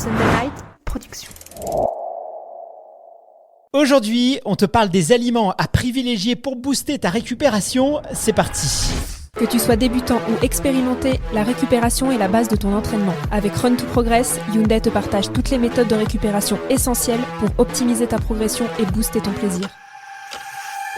Sunday Night Production. Aujourd'hui, on te parle des aliments à privilégier pour booster ta récupération. C'est parti. Que tu sois débutant ou expérimenté, la récupération est la base de ton entraînement. Avec Run to Progress, Hyundai te partage toutes les méthodes de récupération essentielles pour optimiser ta progression et booster ton plaisir.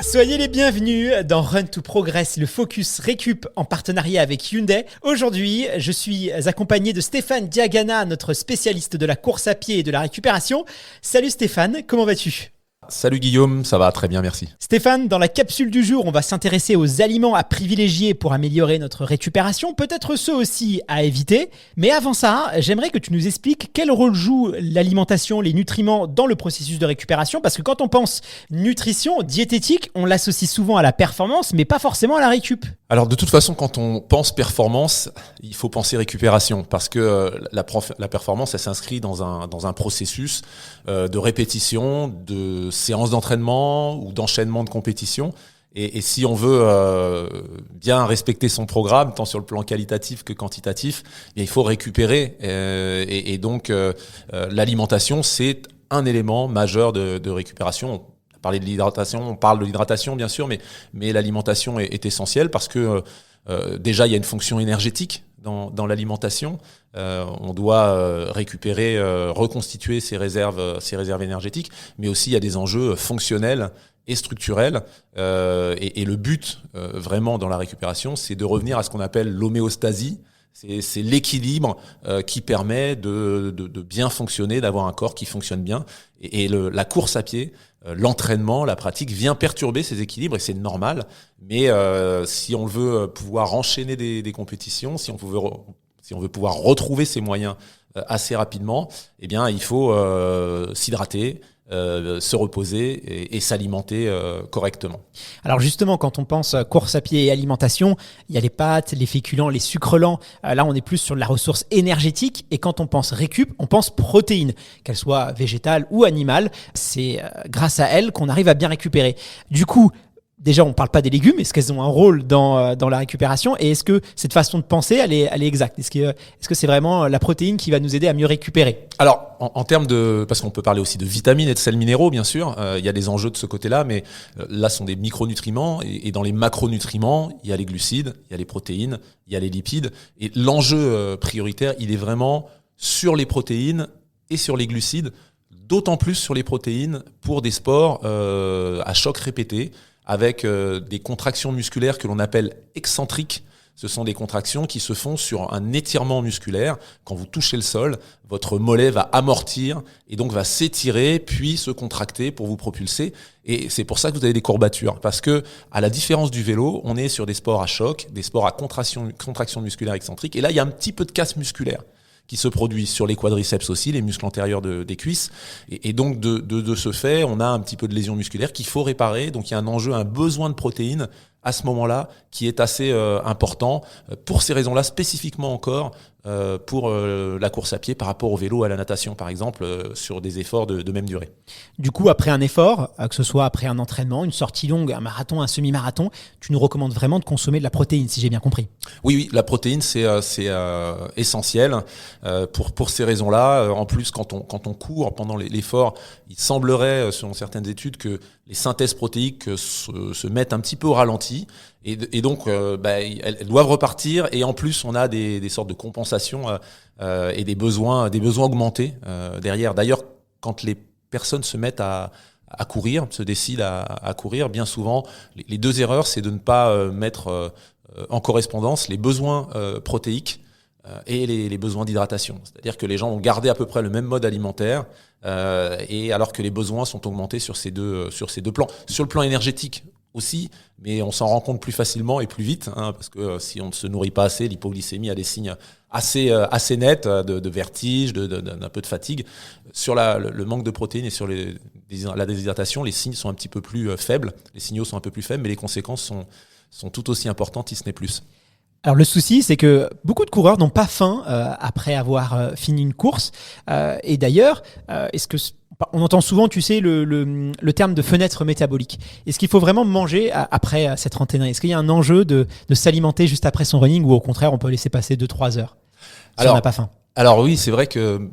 Soyez les bienvenus dans Run to Progress, le focus récup en partenariat avec Hyundai. Aujourd'hui, je suis accompagné de Stéphane Diagana, notre spécialiste de la course à pied et de la récupération. Salut Stéphane, comment vas-tu ? Salut Guillaume, ça va très bien, merci. Stéphane, dans la capsule du jour, on va s'intéresser aux aliments à privilégier pour améliorer notre récupération, peut-être ceux aussi à éviter. Mais avant ça, j'aimerais que tu nous expliques quel rôle joue l'alimentation, les nutriments dans le processus de récupération. Parce que quand on pense nutrition, diététique, on l'associe souvent à la performance, mais pas forcément à la récup. Alors de toute façon, quand on pense performance, il faut penser récupération. Parce que la performance, elle s'inscrit dans un processus de répétition, de séances d'entraînement ou d'enchaînement de compétition. Et si on veut bien respecter son programme, tant sur le plan qualitatif que quantitatif, il faut récupérer. Et donc, l'alimentation, c'est un élément majeur de récupération. On parlait de l'hydratation, on parle de l'hydratation bien sûr, mais l'alimentation est essentielle parce que déjà, il y a une fonction énergétique dans l'alimentation. On doit récupérer, reconstituer ses réserves énergétiques, mais aussi il y a des enjeux fonctionnels et structurels. Et le but vraiment dans la récupération, c'est de revenir à ce qu'on appelle l'homéostasie. C'est l'équilibre qui permet de bien fonctionner, d'avoir un corps qui fonctionne bien. Et la course à pied, l'entraînement, la pratique vient perturber ces équilibres et c'est normal. Mais si on veut pouvoir enchaîner des compétitions, si on veut pouvoir retrouver ses moyens assez rapidement, eh bien il faut s'hydrater, se reposer et s'alimenter correctement. Alors justement, quand on pense course à pied et alimentation, il y a les pâtes, les féculents, les sucres lents. Là, on est plus sur la ressource énergétique. Et quand on pense récup, on pense protéines, qu'elles soient végétales ou animales. C'est grâce à elles qu'on arrive à bien récupérer. Du coup, déjà, on ne parle pas des légumes. Est-ce qu'elles ont un rôle dans la récupération ? Et est-ce que cette façon de penser, elle est exacte ? Est-ce que c'est vraiment la protéine qui va nous aider à mieux récupérer ? Alors, en termes parce qu'on peut parler aussi de vitamines et de sels minéraux, bien sûr, il y a des enjeux de ce côté-là, mais là, ce sont des micronutriments. Et dans les macronutriments, il y a les glucides, il y a les protéines, il y a les lipides. Et l'enjeu prioritaire, il est vraiment sur les protéines et sur les glucides, d'autant plus sur les protéines pour des sports à choc répété, avec des contractions musculaires que l'on appelle excentriques. Ce sont des contractions qui se font sur un étirement musculaire. Quand vous touchez le sol, votre mollet va amortir et donc va s'étirer, puis se contracter pour vous propulser. Et c'est pour ça que vous avez des courbatures. Parce que, à la différence du vélo, on est sur des sports à choc, des sports à contraction musculaire excentrique. Et là, il y a un petit peu de casse musculaire qui se produit sur les quadriceps aussi, les muscles antérieurs des cuisses. Et donc, de ce fait, on a un petit peu de lésion musculaire qu'il faut réparer. Donc, il y a un enjeu, un besoin de protéines à ce moment-là qui est assez important pour ces raisons-là, spécifiquement encore pour la course à pied par rapport au vélo, à la natation, par exemple, sur des efforts de même durée. Du coup, après un effort, que ce soit après un entraînement, une sortie longue, un marathon, un semi-marathon, tu nous recommandes vraiment de consommer de la protéine, si j'ai bien compris. Oui, la protéine, c'est essentiel pour ces raisons-là. En plus, quand on court pendant l'effort, il semblerait, selon certaines études, que les synthèses protéiques se mettent un petit peu au ralenti. Et donc, elles doivent repartir. Et en plus, on a des sortes de compensations et des besoins augmentés derrière. D'ailleurs, quand les personnes se mettent à courir, se décident à courir, bien souvent, les deux erreurs, c'est de ne pas mettre en correspondance les besoins protéiques et les besoins d'hydratation. C'est-à-dire que les gens ont gardé à peu près le même mode alimentaire, et alors que les besoins sont augmentés sur ces deux plans. Sur le plan énergétique aussi, mais on s'en rend compte plus facilement et plus vite, parce que si on ne se nourrit pas assez, l'hypoglycémie a des signes assez nets de vertige, d'un peu de fatigue. Sur le manque de protéines et sur la déshydratation, les signes sont un petit peu plus faibles, les signaux sont un peu plus faibles, mais les conséquences sont tout aussi importantes, si ce n'est plus. Alors le souci, c'est que beaucoup de coureurs n'ont pas faim après avoir fini une course. Et d'ailleurs, on entend souvent, tu sais, le terme de fenêtre métabolique. Est-ce qu'il faut vraiment manger après s'être entraîné ? Est-ce qu'il y a un enjeu de s'alimenter juste après son running ou au contraire, on peut laisser passer 2-3 heures si on n'a pas faim ? Alors oui, c'est vrai que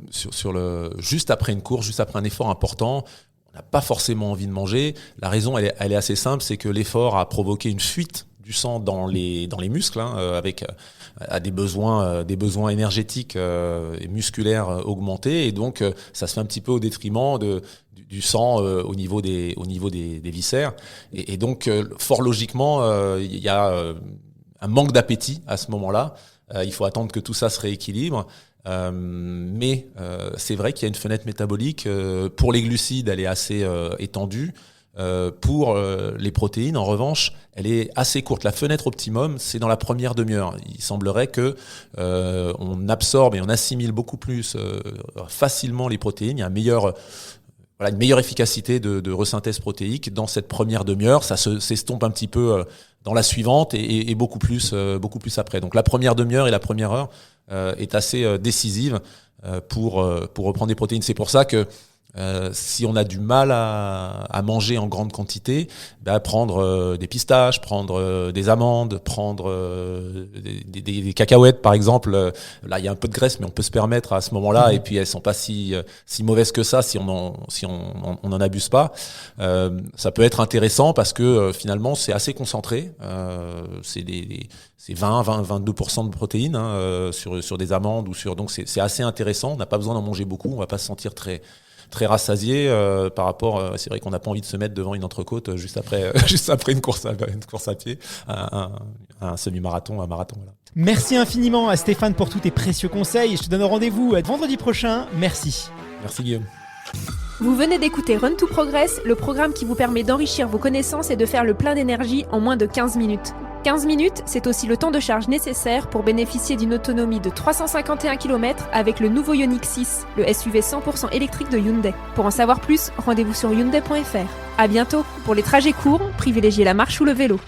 juste après une course, juste après un effort important, on n'a pas forcément envie de manger. La raison, elle est assez simple, c'est que l'effort a provoqué une fuite du sang dans les muscles, avec à des besoins énergétiques et musculaires augmentés, et donc ça se fait un petit peu au détriment du sang au niveau des viscères, et donc fort logiquement il y a un manque d'appétit à ce moment-là. Il faut attendre que tout ça se rééquilibre. Mais c'est vrai qu'il y a une fenêtre métabolique. Pour les glucides, elle est assez étendue. Pour les protéines, en revanche, elle est assez courte. La fenêtre optimum, c'est dans la première demi-heure. Il semblerait que on absorbe et on assimile beaucoup plus facilement les protéines. Il y a une meilleure efficacité de resynthèse protéique dans cette première demi-heure. Ça s'estompe un petit peu dans la suivante et beaucoup plus après. Donc la première demi-heure et la première heure est assez décisive pour reprendre des protéines. C'est pour ça que si on a du mal à manger en grande quantité, prendre des pistaches, prendre des amandes, prendre des cacahuètes par exemple. Là, il y a un peu de graisse, mais on peut se permettre à ce moment-là. Et puis elles sont pas si mauvaises que ça si on en abuse pas. Ça peut être intéressant parce que finalement c'est assez concentré. C'est 20-22% de protéines sur des amandes donc c'est assez intéressant. On n'a pas besoin d'en manger beaucoup. On va pas se sentir très rassasié par rapport. C'est vrai qu'on n'a pas envie de se mettre devant une entrecôte juste après une course à pied, un semi-marathon, un marathon. Voilà. Merci infiniment à Stéphane pour tous tes précieux conseils. Je te donne rendez-vous vendredi prochain. Merci. Merci Guillaume. Vous venez d'écouter Run to Progress, le programme qui vous permet d'enrichir vos connaissances et de faire le plein d'énergie en moins de 15 minutes. 15 minutes, c'est aussi le temps de charge nécessaire pour bénéficier d'une autonomie de 351 km avec le nouveau Ioniq 6, le SUV 100% électrique de Hyundai. Pour en savoir plus, rendez-vous sur hyundai.fr. À bientôt. Pour les trajets courts, privilégiez la marche ou le vélo.